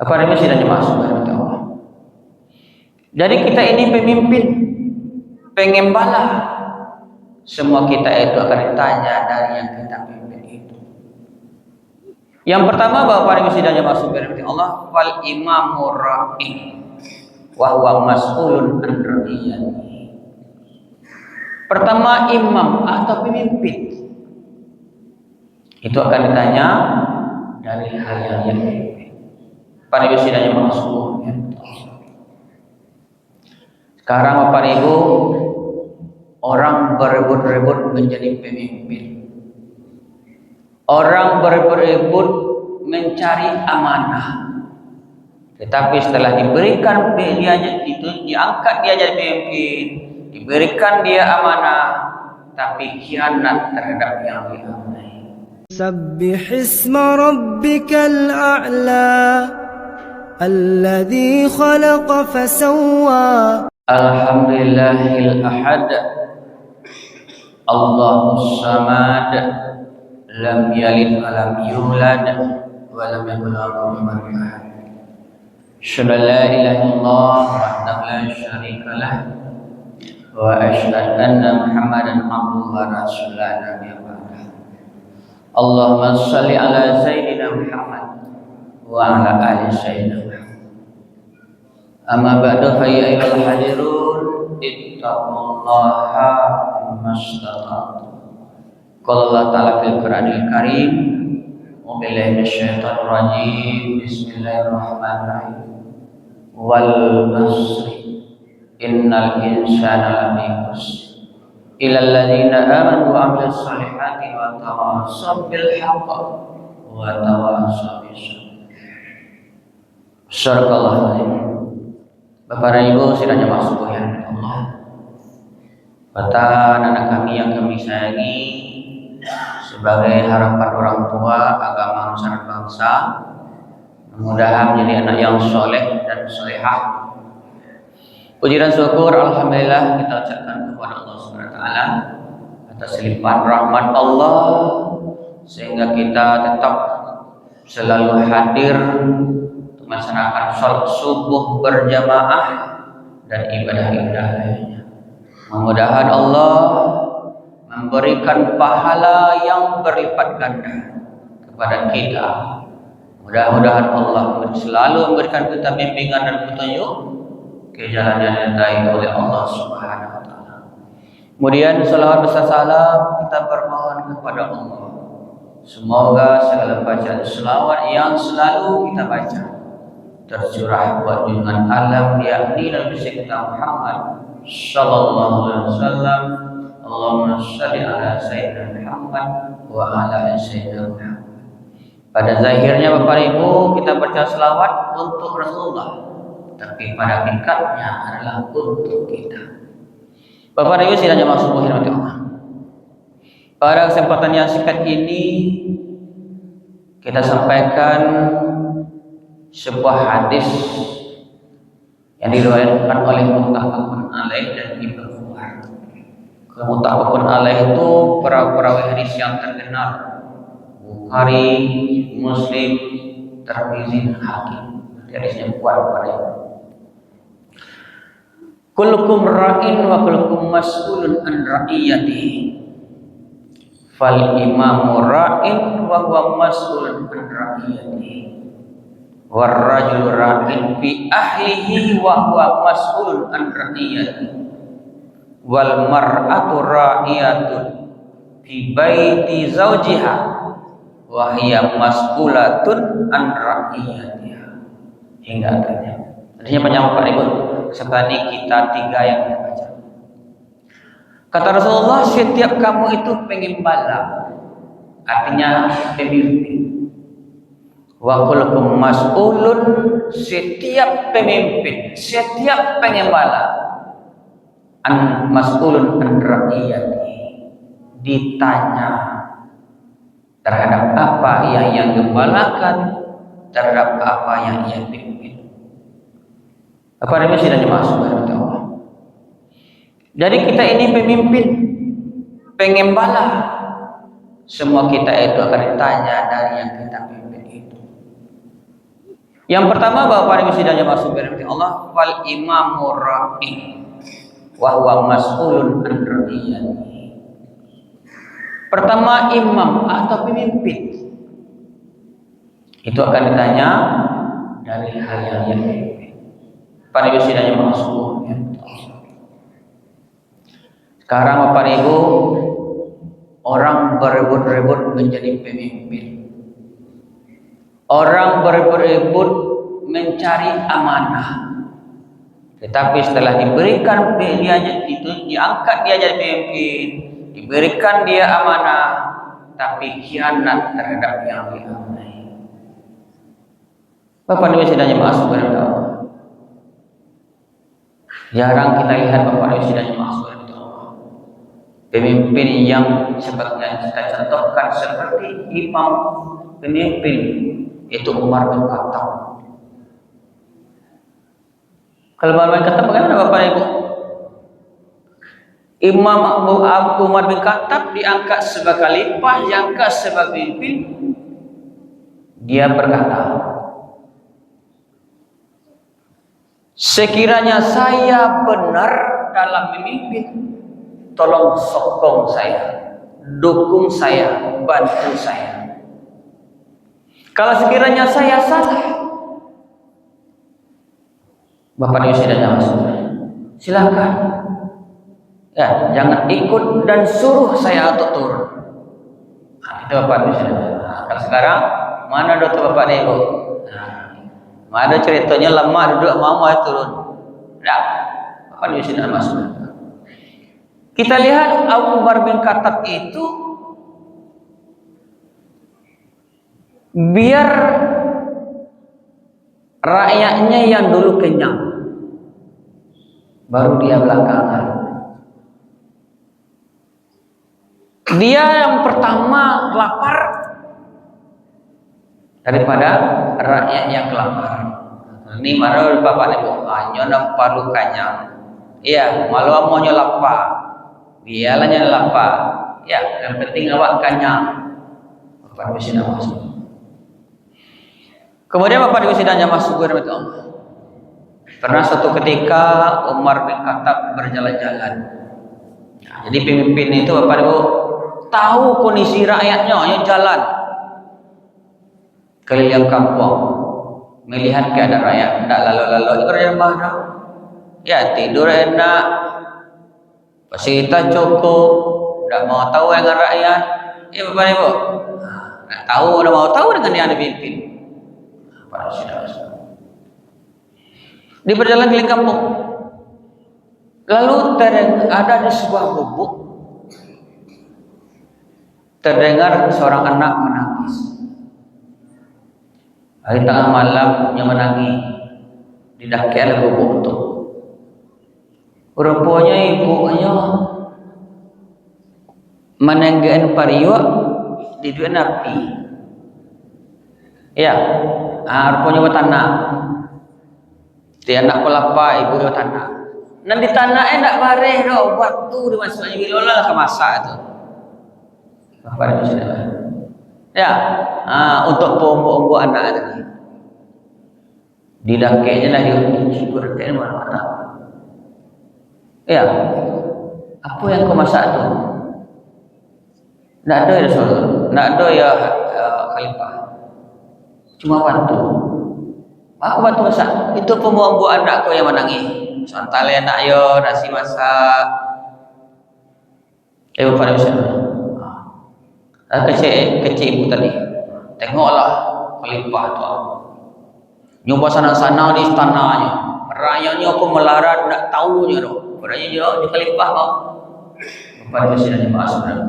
Apa remisi dan jemaah subhanahu wa ta'ala. Jadi kita ini pemimpin, pengembala. Semua kita itu akan ditanya dari yang kita pimpin itu. Yang pertama, Bapak remisi dan jemaah subhanahu wa ta'ala, fal imamu ra'in wa huwa mas'ulun an ra'iyatihi. Pertama, imam atau pemimpin itu akan ditanya dari hal yang dipimpin. Para ibu sidang yang masuk. Sekarang Bapak Ibu, orang berebut-rebut menjadi pemimpin. Orang berebut-rebut mencari amanah. Tetapi setelah diberikan dia itu, diangkat dia jadi pemimpin, diberikan dia amanah, tapi khianat terhadap yang diamanai. سبح اسم ربك الأعلى الذي خلق فسوى Alhamdulillahil ahad Allahus samad lam yalid wa lam yulad wa lam yakul lahu kufuwan ahad. Asyhadu an la ilaha illallah wahdahu la syarika lah wa asyhadu anna Muhammadan abduhu wa rasuluhu la nabiyya ba'dahu. Allahumma shalli ala sayyidina Muhammad wa ala ali sayyidina Muhammad. Amma ba'du fa ya ayyuhal hadirun ittaqullaha mastata'tum. Qala Allah ta'ala fil Qur'anil Karim wa billahi minasyaitonir rajim. Bismillahirrahmanirrahim. Wal 'asri innal insana lafi khusr illal ladzina amanu wa 'amilus solihati wa tawassaw bil haqqi wa tawassaw bis sabr. Sadaqallahu alazim. Bapak dan Ibu sidang jemaah sekalian Allah. Kata anak kami yang kami sayangi, sebagai harapan orang tua agama nusa dan bangsa, mudah-mudahan menjadi anak yang soleh dan solehah. Puji dan syukur alhamdulillah kita ucapkan kepada Allah Subhanahu wa taala atas limpahan rahmat Allah sehingga kita tetap selalu hadir untuk melaksanakan salat subuh berjamaah dan ibadah-ibadah lainnya. Mudah-mudahan Allah memberikan pahala yang berlipat ganda kepada kita. Mudah-mudahan Allah selalu memberikan kita bimbingan dan petunjuk ke jalan yang diridai oleh Allah Subhanahu wa taala. Kemudian salawat besar salam kita bermohon kepada Allah. Semoga segala bacaan selawat yang selalu kita baca tercurah buat junjungan alam yakni Nabi kita Muhammad sallallahu alaihi wasallam. Allahumma shalli ala sayyidina Muhammad wa ala ali sayyidina Muhammad. Pada zahirnya Bapak Ibu kita baca selawat untuk Rasulullah, tapi pada hakikatnya adalah untuk kita. Bapak Ibu sidang jemaah subhanahu wa ta'ala. Pada kesempatan yang singkat ini kita sampaikan sebuah hadis yang diriwayatkan oleh muttafaqun alaih dan Ibnu Umar. Muttafaqun alaih itu perawi hadis yang terkenal, Bukhari, Muslim, Tirmizi, dan Hakim. Hadisnya kuat pada itu. Kullukum ra'in wa kullukum mas'ulun an ra'iyatihi. Fal imamu ra'in wa huwa mas'ulun an ra'iyatihi. War rajulu ra'in fi ahlihi wa huwa mas'ulun an ra'iyatihi. Wal mar'atu ra'iyatun fi baiti zawjiha wa hiya mas'ulatun an ra'iyatiha. Hingga akhirnya. Artinya panjang Pak Ibu. Seperti kita tiga yang kita baca. Kata Rasulullah, setiap kamu itu pengembala, artinya pemimpin. Wa kullukum mas'ulun, setiap pemimpin, setiap pengembala, an mas'ulun an ra'iyati, ditanya terhadap apa yang ia gembalakan, terhadap apa yang ia pimpin. Apa ini sidang jemaah subhanahu wa ta'ala. Jadi kita ini pemimpin, pengembala. Semua kita itu akan ditanya dari yang kita pimpin itu. Yang pertama Bapak Ibu sidang jamaah subhanahu Allah, wal imamur ra'i wa huwa mas'ulun an ra'iyati. Pertama, imam atau pemimpin itu akan ditanya dari hal yang dipimpin. Bapak Ibu sidang jamaah subhanahu. Sekarang Bapak Ibu, orang berebut-rebut menjadi pemimpin. Orang berebut-rebut mencari amanah. Tetapi setelah diberikan dia itu, diangkat dia jadi pemimpin, diberikan dia amanah, tapi khianat terhadap yang diamanai. Bapak Ibu sidang jamaah subhanahu wa ta'ala. Jarang kita lihat Bapak Ibu sidang jamaah subhanahu wa ta'ala, pemimpin yang seperti kita contohkan seperti imam pemimpin itu Umar bin Khattab. Kalau Umar bin Khattab bagaimana Bapak Ibu? Imam Umar bin Khattab diangkat sebagai khalifah, diangkat sebagai pemimpin. Dia berkata, sekiranya saya benar dalam memimpin, tolong sokong saya, dukung saya, bantu saya. Kalau sekiranya saya salah, Bapak Ibu sidang silakan. Ya, jangan ikut dan suruh saya untuk turun. Nah, itu Bapak Ibu sidang. Nah, kalau sekarang mana dokter Bapak Ibu? Nah, mana ceritanya lemah duduk mau turun. Nah, Bapak Ibu sidang masuk. Kita lihat Abu Bakar bin Khattab itu biar rakyatnya yang dulu kenyang, baru dia belakangan. Dia yang pertama lapar daripada rakyat yang kelaparan. Ini malu Bapak Ibu, hanya nampak lukanya. Iya, malu amonya lapar, biarlah lapar. Ya, yang penting awak kenyang. Bapak Ibu sidang masuk. Kemudian Bapak Ibu sidang jamaah subhanahu wa ta'ala. Pernah suatu ketika Umar bin Khattab berjalan-jalan. Nah, jadi pemimpin itu Bapak Ibu tahu kondisi rakyatnya, yang jalan keliling kampung, melihat keadaan rakyat, tidak lalu-lalu berjamaah dah. Ya, tidur enak, fasilitas cukup, tidak mau tahu dengan rakyat. Ya Bapak Ibu, tidak tahu, tidak mau tahu dengan yang dipimpin. Di berjalan keliling kampung, lalu ada di sebuah gubuk terdengar seorang anak menangis. Hari tengah malam yang menangis di dakian gubuk itu. Rupanya ibunya menenggean pariwa di dua napi. Ya, rupanya bertanah. Dia anak pelapa, ibu dia tanah. Nan di tanah tak bareh dah, batu dia masuknya bilola ke masak tu. Apa dia sudah? Ya, untuk pombo-pombo anak tadi. Didakainya lah dia syukur kan mana-mana. Ya, apa yang kau masak tu? Tak ada ya Rasulullah, tak ada ya khalifah. Cuma bantu. Apa bantu masak? Itu pombo-pombo anak kau yang menangis. Santal anak yo nasi masak. Bapak Ibu kecil ibu tadi. Tengoklah khalifah tu. Nyoba sana-sana di istananya. Rakyatnya aku melarat nak tahu je doh. Rakyatnya dia di khalifah kau. Bapak Ibu sidang jemaah sekalian.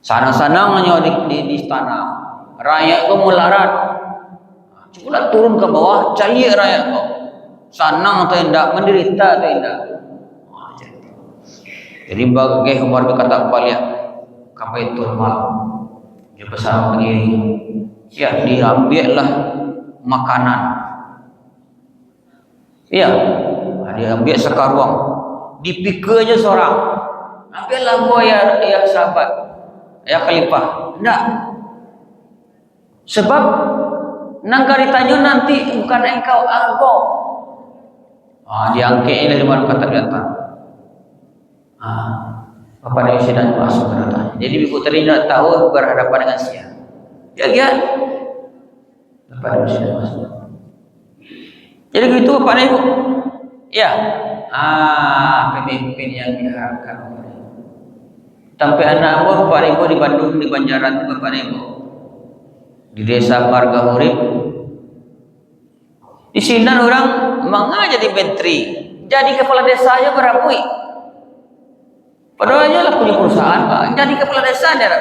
Sana-sananya di istana. Rakyat kau melarat. Cukulah turun ke bawah, cari rakyat kau. Senang atau tidak, menderita atau tidak. Jadi bagi Umar berkata balik sampai itu malam. Dia bersama pendiri. Ya, diambillah makanan. Ya, dia ambil sekarang. Dipikulnya seorang. Ambillah gua ya sahabat, ya khalifah. Tidak. Sebab Nangka ditanya nanti bukan engkau aku. Diangkat dari mana kata datang. Bapak Nabi sedang masuk berada. Jadi ibu tadi nak tahu berhadapan dengan siapa. Ya. Bapak Nabi sedang masuk. Jadi begitu Bapak Nabi. Ya. Pemimpin yang diharapkan. Sampai anak Bapak Nabi di Bandung, di Banjaran itu Bapak Nabi. Di desa Marga Hurib. Di sini orang mengajar di menteri. Jadi kepala desa aja berabui. Padahal lah punya perusahaan, Pak. Jadi kepala desa dia.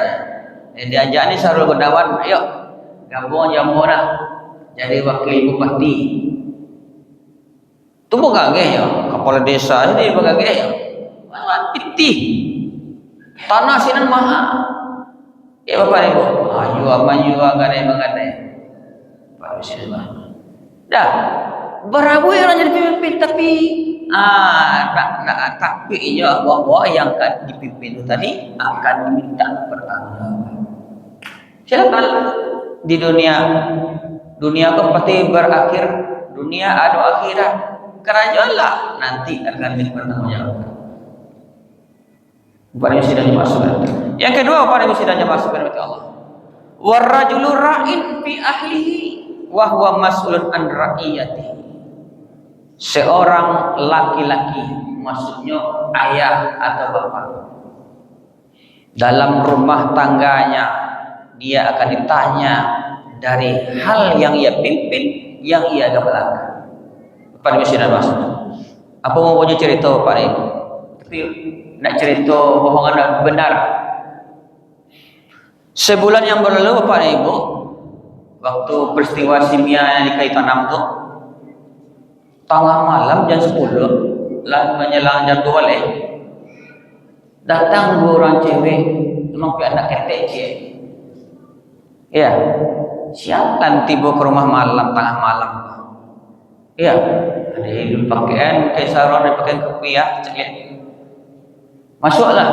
Diajak ni Sarul Gunawan, ayo gabung jamurah jadi wakil bupati. Tu bagage ya, kepala desa jadi bagage ya. Pitih. Tanah sinan mahal. Ya Bapak Ibu, maju agak mengadai. Pak Presiden mah. Dah, berabu yang jadi pemimpin tapi tapi bahwa yang akan dipimpin itu tadi akan diminta pertanggungjawaban. Silakan di dunia itu pasti berakhir, dunia ada akhirat. Kerajaan lah nanti akan dipertanggungjawabkan. Bapak Ibu sidang masuk. Yang kedua Bapak Ibu sidang masuk kepada Allah. Warrajulu ra'in fi ahlihi wa huwa mas'ulun an ra'iyatihi. Seorang laki-laki, maksudnya ayah atau bapak, dalam rumah tangganya dia akan ditanya dari hal yang ia pimpin, yang ia gembalakan. Bapak Ibu sidang masuk. Apa mau punya cerita Bapak Ibu? Tapi nak cerita bohongan benar. Sebulan yang berlalu Bapak Ibu, waktu peristiwa Simia yang di Kaitanam tu, tengah malam jam 10 lah menjelang jam 2 datang dua orang cewek, memang anak ketek je. Ya, siapa tiba ke rumah malam tengah malam? Ya, ada hidup pakaian kaisaran, ada pakaian kopiah, ceklik. Masuklah.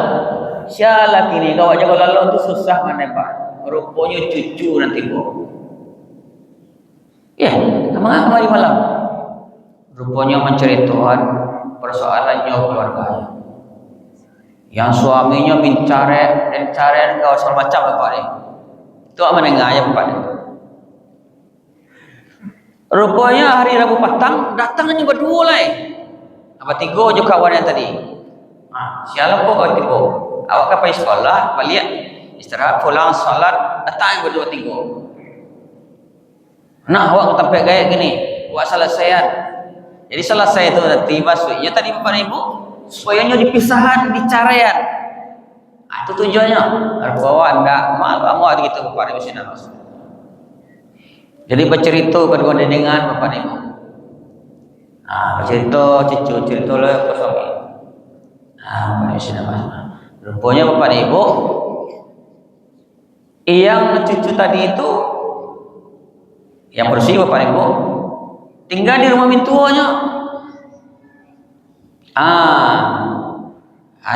Siapa kini kau aja kalau lalu tu susah mana Pak? Rupanya cucu nanti bu. Ya, kemana kemari malam? Rupanya menceritakan persoalannya keluarganya. Yang suaminya mencari kau soal macam apa ni? Itu apa menengahnya Pak? Rupanya hari Rabu petang datangnya berdua lah. Apa tiga je kawan yang tadi? Siapa kau tiga? Awak kapan sekolah, balik istirahat, pulang salat, datang yang berdua tiga. Nah, awak sampai gaya gini, awak selesaian. Jadi selesai itu nanti maksudnya tadi Bapak Ibu supayanya dipisahan, dicarian. Itu tujuannya. Bahwa anda maaf gitu Bapak Ibu sini. Jadi bercerita kedua dengan Bapak Ibu. Bercerita cucu cerita lah ke suami. Bapak Ibu sini. Rupanya Bapak Ibu yang cucu tadi itu yang bersih Bapak Ibu tinggal di rumah mintuanya.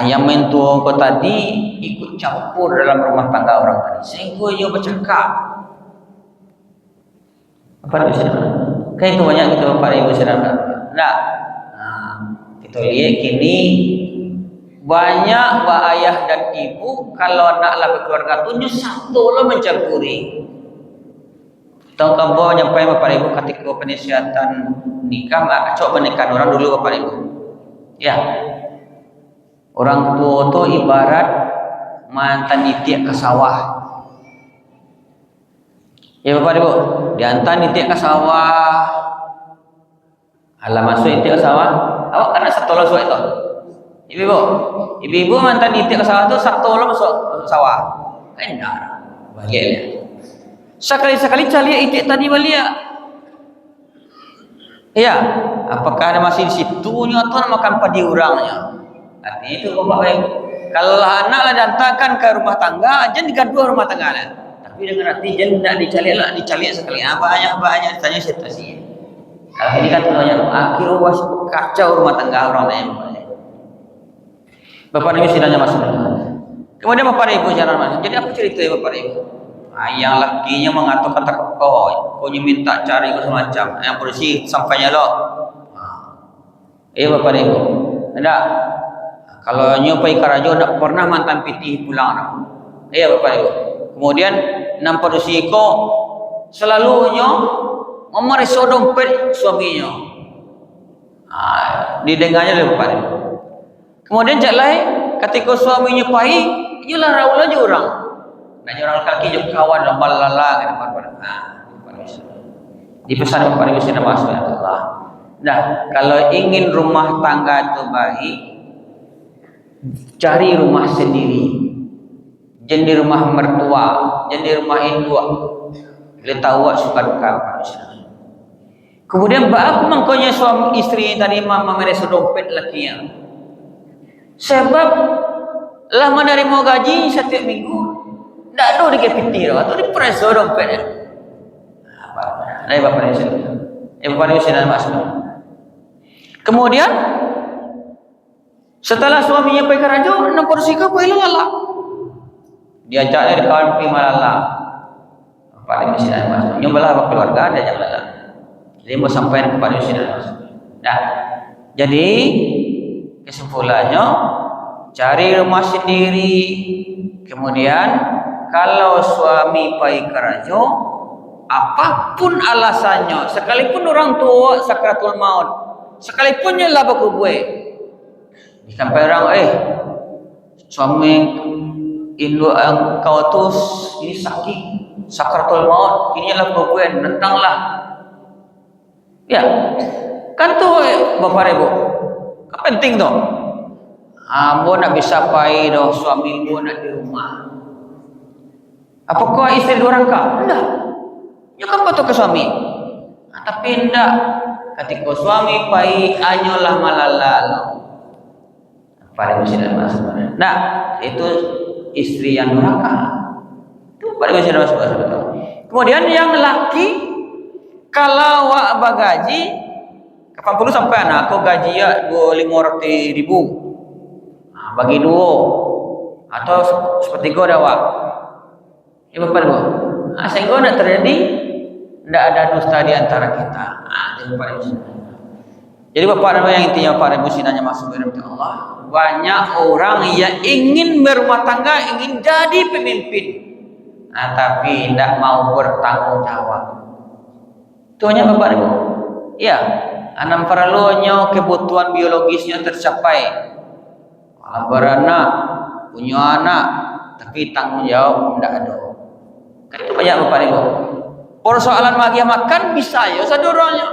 Yang mintua kau tadi ikut campur dalam rumah tangga orang tadi sehingga dia bercakap. Bapak Ibu sini. Kan itu banyak kita Bapak Ibu sini. Kita lihat kini banyak ayah dan ibu kalau naklah berkeluarga tu satu lo mencampuri. Tahu kabar nyampai Bapak Ibu ketika penisiatan nikah, coba menikah orang dulu Bapak Ibu. Ya, orang tua tu ibarat mantan nitiak ke sawah. Ya Bapak Ibu, diantar nitiak ke sawah. Alah masuk nitiak ke sawah, awak kena satu lo itu. Ibu mantan nitiak ke sawah tu satu lo masuk sawah. Enggak, baliknya. Sekali-sekali cari itik tadi balik. Ya, apakah ada masih di situ atau makan padi urangnya? Artinya itu Bapak Ibu. Kalau anaklah datangkan ke rumah tangga, jangan digaduh rumah tangga lah. Tapi dengan hati jangan nak dicari sekali. Banyak tanya situasinya. Kalau ini kan banyak akhir was kacau rumah tangga orang lain. Bapak Ibu sidangnya masuk. Kemudian Bapak Ibu jangan masuk. Jadi apa cerita ya Bapak Ibu? Yang lakinya mengatakan kau minta cari ke semacam. Yang polisi sampainya lo. Bapak dan Ibu. Tidak. Kalau nyupai karajo tidak pernah mantan piti pulang. Bapak dan Ibu. Kemudian enam polisi kau selalunya memeriksa dompet suaminya. Didengarnya oleh Bapak dan Ibu. Kemudian cak lain ketika suaminya pai, ialah raul aja orang. Nanya orang kaki jauh kawan lambal lala kan depan. Dipesan kepada Gusti Masuk ya Allah. Nah, kalau ingin rumah tangga itu baik, cari rumah sendiri. Jadi rumah mertua, jadi rumah induk. Bila tahu suka duka kemudian aku mengkonya suami istri tadi memeres dompet lakinya. Sebab lah menerima gaji setiap minggu, tidak ada di kepitir atau di preso dompetnya. Nah, Bapak ini sudah masuk. Kemudian setelah suaminya pergi ke raja, nak kursi kau pergi lala. Diajaknya di kawan pergi malala. Bapak ini sudah masuk. Nyobalah keluarga ada yang lala. Jadi mau sampaikan kepada sudah masuk. Nah, jadi kesimpulannya cari rumah sendiri. Kemudian kalau suami pergi ke raja, apapun alasannya, sekalipun orang tua sakratul maut, sekalipun nyelah bakubue, sampai orang suami induk engkau tu ini sakit sakratul maut, kini lah bakubue, datanglah. Ya, kan tu Bapak Ibu, penting tu. Ambo nak bisa pai doh suami ambo nak di rumah. Apakah istri orang kah? Tidak. Ya kan betul ke suami. Tapi tidak. Ketika suami pai anyolah malalalo. Pada musim masuk. Nah, itu istri yang durhaka. Itu pada musim masuk betul. Kemudian yang laki kalau wak bagaji 80 sampai anak aku gaji ya 25.000. Bagi dua atau sepertiga dawak. Bapak Ibu, sehingga tidak terjadi, tidak ada dusta di antara kita. Jadi Bapak Ibu yang intinya Bapak Ibu sinanya masuk ke dalam Allah. Banyak orang yang ingin berumah tangga, ingin jadi pemimpin, tapi tidak mau bertanggung jawab. Tuhnya Bapak Ibu, ya, anam perlunya kebutuhan biologisnya tercapai. Beranak, punya anak, tapi tanggung jawab tidak ada. Kan itu banyak Bapak Ibu. Persoalan bagi makan bisa ya saduranya.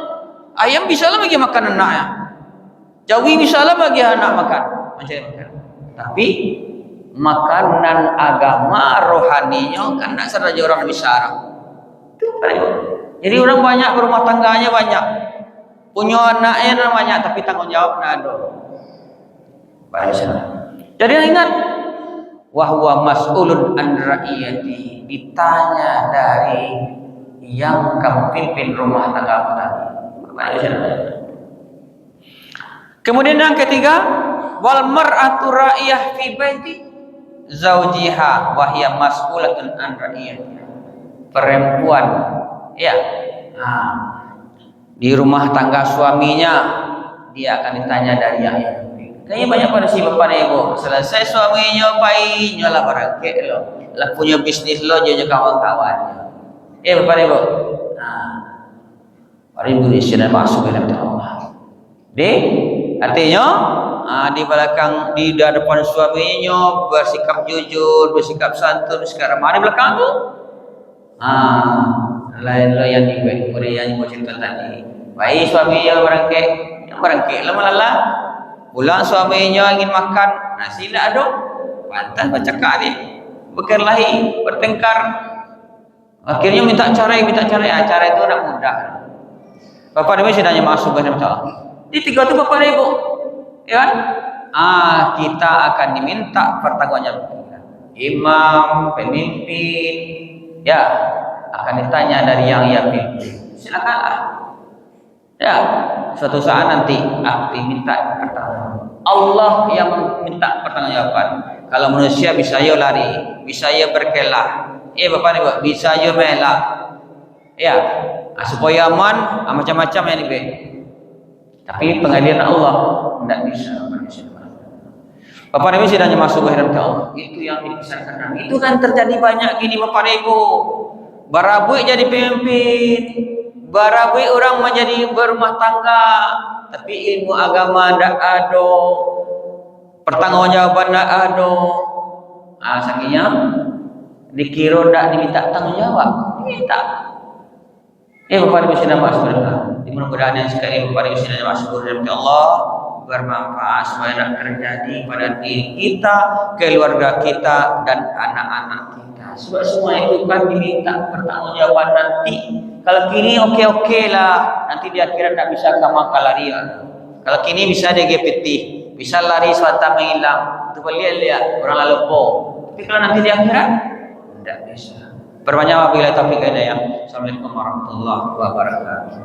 Ayam bisa lah bagi makan anaknya. Jawi bisa lah bagi anak makan. Tapi makanan agama rohaninya kan tidak saja orang bicara. Itu Bapak Ibu. Jadi orang banyak berumah tangganya banyak, punya anaknya banyak, tapi tanggung jawab tidak ada. Jadi ingat, wahwa mas'ulun an ra'iyati, ditanya dari yang kamu pimpin rumah tangga tadi. Kemudian yang ketiga, wal mar'atu ra'iyah fi baiti zaujiha wa hiya mas'ulatun an ra'iyati. Perempuan, ya, di rumah tangga suaminya, dia akan ditanya dari yang kayaknya banyak pada si Bapak dan Ibu. Selesai suaminya bayi, nyolah barangkit lo, lah punya bisnis lo, jadi kawan-kawannya. Bapak dan Ibu. Bapak Ibu di sini masuk ke dalam Allah. Artinya di belakang, di depan suaminya bersikap jujur, bersikap santun, bersikap ramah. Di belakang tu, lain lo yang dibuat, kemudian yang mau cerita tadi. Bayi suaminya barangkit, lama-lama. Pulang suaminya ingin makan nasi tidak ada, pantas bercakap dia, berkelahi, bertengkar. Akhirnya minta cerai. Cara itu tidak mudah. Bapak Ibu sedangnya masuk ke dalam Allah. Di tiga itu Bapak Ibu, ya kan? Kita akan diminta pertanggungjawaban. Imam, pemimpin, ya akan ditanya dari yang ia pimpin. Silakanlah. Ya, suatu saat nanti minta pertanggungan. Allah yang minta pertanggungjawaban. Kalau manusia bisa ya lari, bisa ya berkelah, Bapak ni buat bisa je melak. Ya, supaya aman, macam-macam yang ni. Tapi pengadilan Allah tidak bisa. Bapak Ibu sedangnya masuk ke rahmat Allah. Itu yang dipesankan Nabi. Itu kan terjadi banyak gini Bapak Ibu. Barabui jadi pemimpin, barabui orang menjadi berumah tangga, tapi ilmu agama tidak ada, pertanggungjawaban tidak ada. Sakinya dikira tidak diminta tanggung jawab, diminta. Bapak Ibu sedang masuk ke rahmat. Mudah-mudahan yang sekali Bapak Ibu sedang masuk ke rahmat Allah bermanfaat supaya tidak terjadi pada diri kita, keluarga kita, dan anak-anak kita. Sebab semua itu kan diminta pertanggungjawaban nanti. Kalau kini oke lah, nanti di akhirat tidak bisa kama kalaria. Kalau kini bisa dia GPT, bisa lari suatu menghilang. Itu lihat orang lalu po. Tapi kalau nanti di akhirat tidak bisa. Perbanyak apabila topik ada yang. Assalamualaikum warahmatullahi wabarakatuh.